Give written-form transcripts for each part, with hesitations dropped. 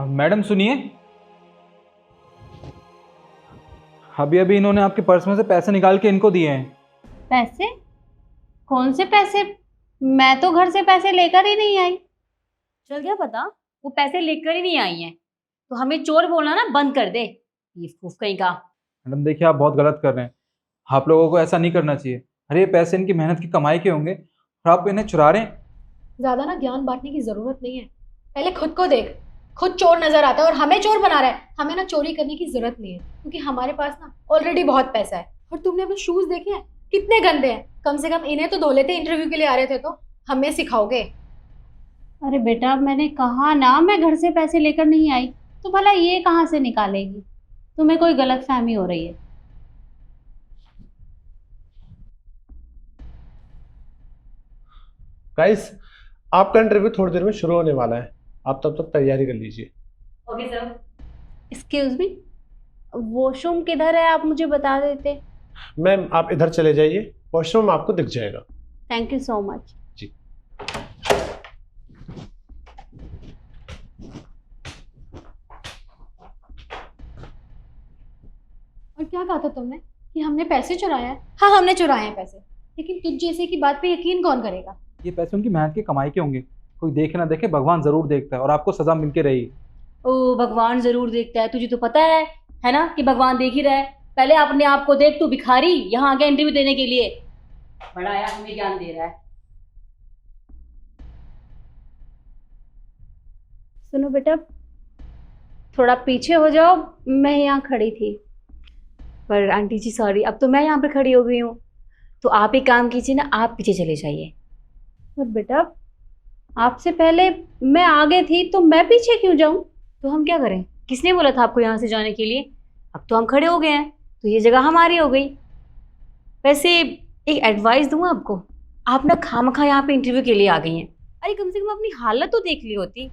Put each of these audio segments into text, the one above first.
Madam सुनिए, अभी अभी इन्होंने आपके पर्स में से पैसे निकाल के इनको दिए हैं। पैसे? कौन से पैसे? मैं तो घर से पैसे लेकर ही नहीं आई। चल क्या पता वो पैसे लेकर ही नहीं आई हैं, तो हमें चोर बोलना ना बंद कर दे, ये फूफ कहीं का। मैडम देखिए, आप बहुत गलत कर रहे हैं। आप लोगों को ऐसा नहीं करना चाहिए। अरे ये पैसे इनकी मेहनत की कमाई के होंगे और आप इन्हें चुरा रहे हैं। ज्यादा ना ज्ञान बांटने की जरूरत नहीं है। पहले खुद को देख, खुद चोर नजर आता है और हमें चोर बना रहा है। हमें ना चोरी करने की जरूरत नहीं है, क्योंकि हमारे पास ना ऑलरेडी बहुत पैसा है। और तुमने अपने शूज देखे हैं, कितने गंदे हैं। कम से कम इन्हें तो धो लेते, इंटरव्यू के लिए आ रहे थे तो हमें सिखाओगे? अरे बेटा, मैंने कहा ना मैं घर से पैसे लेकर नहीं आई, तो भला ये कहाँ से निकालेगी? तुम्हें कोई गलतफहमी हो रही है। गाइस, आपका इंटरव्यू थोड़ी देर में शुरू होने वाला है। आप तब तक तैयारी कर लीजिए। Okay sir. Excuse me, washroom किधर है? आप मुझे बता देते। मैम, आप इधर चले जाइए, वॉशरूम आपको दिख जाएगा। Thank you so much. जी। और क्या कहा था तुमने कि हमने पैसे चुराया है? हाँ, हमने चुराए हैं पैसे, लेकिन तुझ जैसे की बात पे यकीन कौन करेगा? ये पैसे उनकी मेहनत की कमाई के होंगे। कोई देखे ना देखे, भगवान जरूर देखता है और आपको सजा मिल के रहेगी। ओ भगवान जरूर देखता है, तुझे तो पता है ना कि भगवान देख ही रहा है। पहले अपने आप को देख, तू भिखारी यहाँ आ गया इंटरव्यू देने के लिए, बड़ा यार हमें ज्ञान दे रहा है। सुनो बेटा, थोड़ा पीछे हो जाओ, मैं यहाँ खड़ी थी। पर आंटी जी सॉरी, अब तो मैं यहाँ पे खड़ी हो गई हूँ, तो आप एक काम कीजिए ना, आप पीछे चले जाइए। और बेटा, आपसे पहले मैं आगे थी तो मैं पीछे क्यों जाऊं? तो हम क्या करें? किसने बोला था आपको यहाँ से जाने के लिए? अब तो हम खड़े हो गए हैं, तो ये जगह हमारी हो गई। वैसे एक एडवाइस दूँ आपको, आप ना खामखा यहाँ पे इंटरव्यू के लिए आ गई हैं। अरे कम से कम अपनी हालत तो देख ली होती।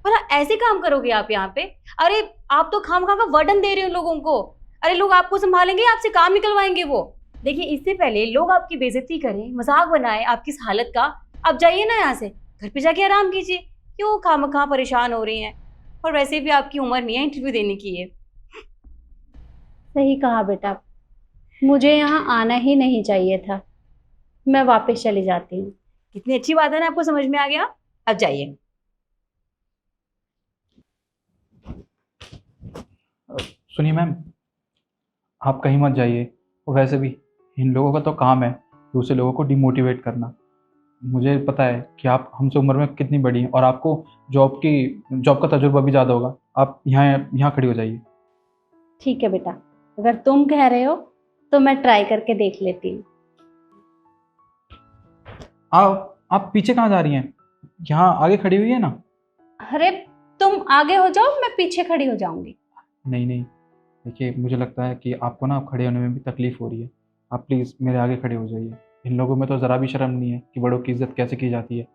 भला ऐसे काम करोगे आप यहाँ पे? अरे आप तो खामखा का वर्डन दे रहे हो लोगों को। अरे लोग आपको संभालेंगे, आपसे काम निकलवाएंगे वो। देखिए, इससे पहले लोग आपकी बेइज्जती करें, मजाक बनाए आपकी इस हालत का। आप जाइए ना यहाँ से, घर पे जाके आराम कीजिए। क्यों खामखा परेशान हो रही हैं? और वैसे भी आपकी उम्र नहीं है इंटरव्यू देने की है। सही कहा बेटा, मुझे यहाँ आना ही नहीं चाहिए था। मैं वापस चली जाती हूँ। कितनी अच्छी बात है ना, आपको समझ में आ गया। अब जाइए। सुनिए मैम, आप कहीं मत जाइए। और वैसे भी इन लोगों का तो काम है दूसरे लोगों को डिमोटिवेट करना। मुझे पता है कि आप हमसे उम्र में कितनी बड़ी हैं और आपको जॉब का तजुर्बा भी ज़्यादा होगा। आप यहाँ खड़ी हो जाइए। ठीक है बेटा, अगर तुम कह रहे हो तो मैं ट्राई करके देख लेती हूँ। आप पीछे कहाँ जा रही हैं? यहाँ आगे खड़ी हुई है ना। अरे तुम आगे हो जाओ, मैं पीछे खड़ी हो जाऊंगी। नहीं नहीं, देखिए मुझे लगता है कि आपको ना खड़े होने में भी तकलीफ़ हो रही है। आप प्लीज़ मेरे आगे खड़े हो जाइए। इन लोगों में तो ज़रा भी शर्म नहीं है कि बड़ों की इज़्ज़त कैसे की जाती है।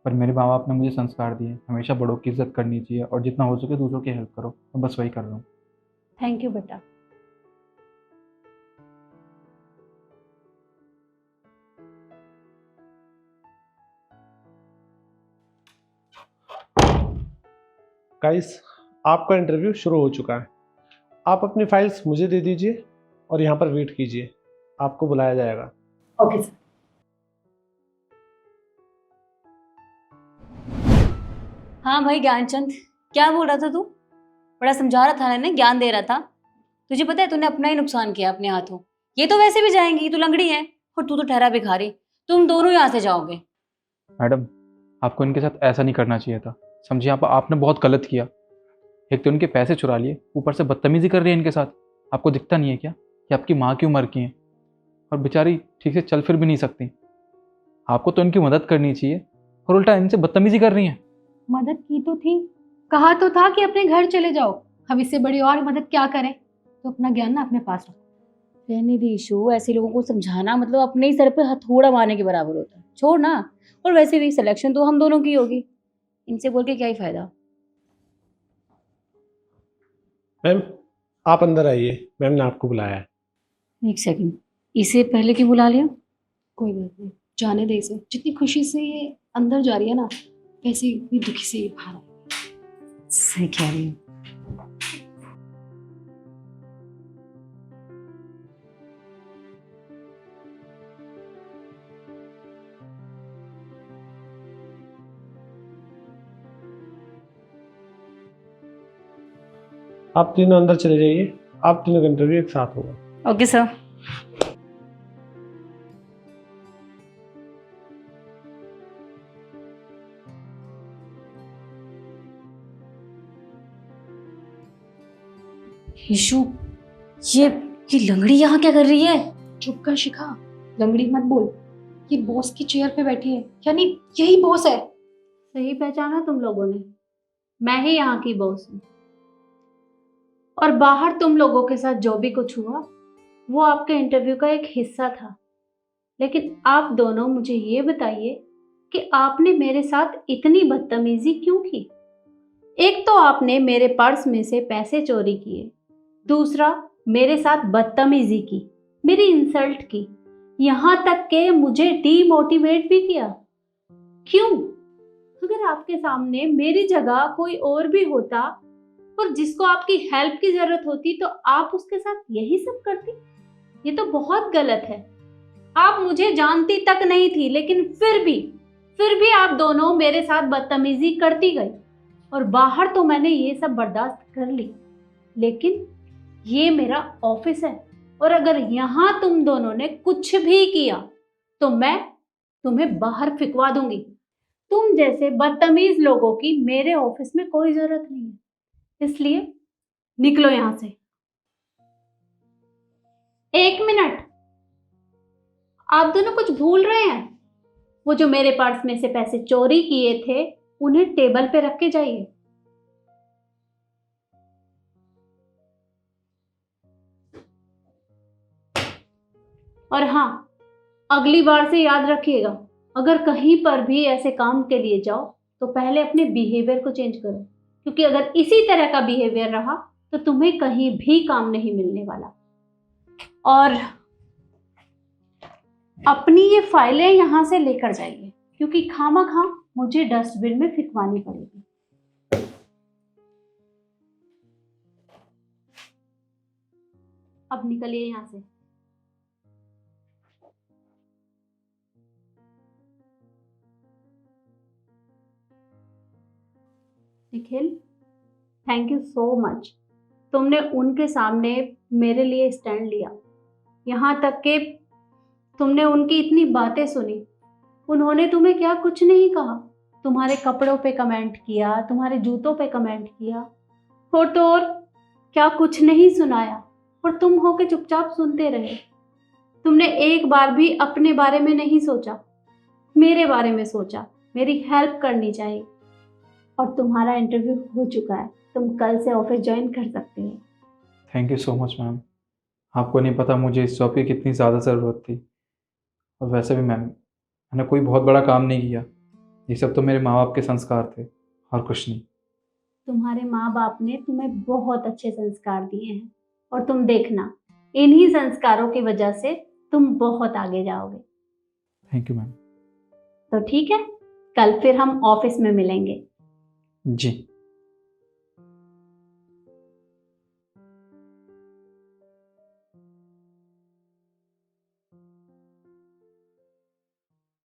पर मेरे माँ बाप ने मुझे संस्कार दिए, हमेशा बड़ों की इज़्ज़त करनी चाहिए और जितना हो सके दूसरों की हेल्प करो। मैं बस वही कर रहा हूँ। थैंक यू बेटा। गाइस, आपका इंटरव्यू शुरू हो चुका है। आप अपनी फाइल्स मुझे दे दीजिए और यहाँ पर वेट कीजिए, आपको बुलाया जाएगा। Okay sir. हाँ भाई ज्ञानचंद, क्या बोल रहा था तू? बड़ा समझा रहा था ना, ज्ञान दे रहा था। तुझे पता है तूने अपना ही नुकसान किया अपने हाथों। ये तो वैसे भी जाएंगी, तू लंगड़ी है और तू तो ठहरा भिखारी। तुम दोनों यहाँ से जाओगे। मैडम, आपको इनके साथ ऐसा नहीं करना चाहिए था। समझिए, आपने बहुत गलत किया। एक तो इनके पैसे चुरा लिए, ऊपर से बदतमीजी कर रही है इनके साथ। आपको दिखता नहीं है क्या कि आपकी माँ की उम्र की हैं और बेचारी ठीक से चल फिर भी नहीं सकती। आपको तो इनकी मदद करनी चाहिए और उल्टा इनसे बदतमीजी कर रही हैं। मदद की तो थी, कहा तो था कि अपने घर चले जाओ। हम इससे बड़ी और मदद क्या करें? तो अपना ज्ञान ना अपने पास रखो। रहने दे ईशू, ऐसे लोगों को समझाना मतलब अपने ही सर पे हथौड़ा मारने के बराबर होता है। छोड़ ना। और वैसे भी सिलेक्शन तो हम दोनों की होगी, इनसे बोल के क्या ही फायदा। मैम, आप अंदर आइए, मैम ने आपको बुलाया है। एक सेकंड, इसे पहले क्यों बुला लिया? कोई बात नहीं, जाने दे इसे। जितनी खुशी से ये अंदर जा रही है ना, वैसे इतनी दुखी से ये बाहर आई। सही कह रही हूँ। आप तीनों अंदर चले जाइए, आप तीनों का इंटरव्यू एक साथ होगा। Okay sir. यीशु, ये ये लंगड़ी यहाँ क्या कर रही है? चुप कर शिखा, लंगड़ी मत बोल। ये बॉस की चेयर पे बैठी है, यानी यही बॉस है। सही पहचाना तुम लोगों ने, मैं ही यहाँ की बॉस हूँ। और बाहर तुम लोगों के साथ जो भी कुछ हुआ वो आपके इंटरव्यू का एक हिस्सा था। लेकिन आप दोनों मुझे ये बताइए कि आपने मेरे साथ इतनी बदतमीजी क्यों की? एक तो आपने मेरे पर्स में से पैसे चोरी किए, दूसरा मेरे साथ बदतमीजी की, मेरी इंसल्ट की, यहाँ तक के मुझे डीमोटिवेट भी किया। क्यों? अगर आपके सामने मेरी जगह कोई और भी होता और जिसको आपकी हेल्प की जरूरत होती तो आप उसके साथ यही सब करती। ये तो बहुत गलत है। आप मुझे जानती तक नहीं थी, लेकिन फिर भी आप दोनों मेरे साथ बदतमीजी करती गई। और बाहर तो मैंने ये सब बर्दाश्त कर ली, लेकिन ये मेरा ऑफिस है और अगर यहाँ तुम दोनों ने कुछ भी किया तो मैं तुम्हें बाहर फिकवा दूंगी। तुम जैसे बदतमीज लोगों की मेरे ऑफिस में कोई जरूरत नहीं है, इसलिए निकलो यहाँ से। एक मिनट, आप दोनों कुछ भूल रहे हैं। वो जो मेरे पर्स में से पैसे चोरी किए थे उन्हें टेबल पे रख के जाइए। और हाँ, अगली बार से याद रखिएगा, अगर कहीं पर भी ऐसे काम के लिए जाओ तो पहले अपने बिहेवियर को चेंज करो, क्योंकि अगर इसी तरह का बिहेवियर रहा तो तुम्हें कहीं भी काम नहीं मिलने वाला। और अपनी ये फाइलें यहाँ से लेकर जाइए, क्योंकि खामखा मुझे डस्टबिन में फिकवानी पड़ेगी। अब निकलिए यहाँ से। Nikhil, thank you so much. तुमने उनके सामने मेरे लिए स्टैंड लिया, यहाँ तक कि तुमने उनकी इतनी बातें सुनी। उन्होंने तुम्हें क्या कुछ नहीं कहा, तुम्हारे कपड़ों पे कमेंट किया, तुम्हारे जूतों पे कमेंट किया, और तो और क्या कुछ नहीं सुनाया, और तुम होके चुपचाप सुनते रहे। तुमने एक बार भी अपने बारे में नहीं सोचा, मेरे बारे में सोचा, मेरी हेल्प करनी चाहिए। और तुम्हारा इंटरव्यू हो चुका है, तुम कल से ऑफिस ज्वाइन कर सकते हो। Thank you so much ma'am. आपको नहीं पता मुझे इस जॉब की कितनी ज़्यादा ज़रूरत थी। और वैसे भी मैम, मैंने कोई बहुत बड़ा काम नहीं किया, ये सब तो मेरे माँ बाप के संस्कार थे और कुछ नहीं। तुम्हारे माँ बाप ने तुम्हें बहुत अच्छे संस्कार दिए हैं और तुम देखना, इन्हीं संस्कारों की वजह से तुम बहुत आगे जाओगे। Thank you ma'am. तो ठीक है, कल फिर हम ऑफिस में मिलेंगे। जी।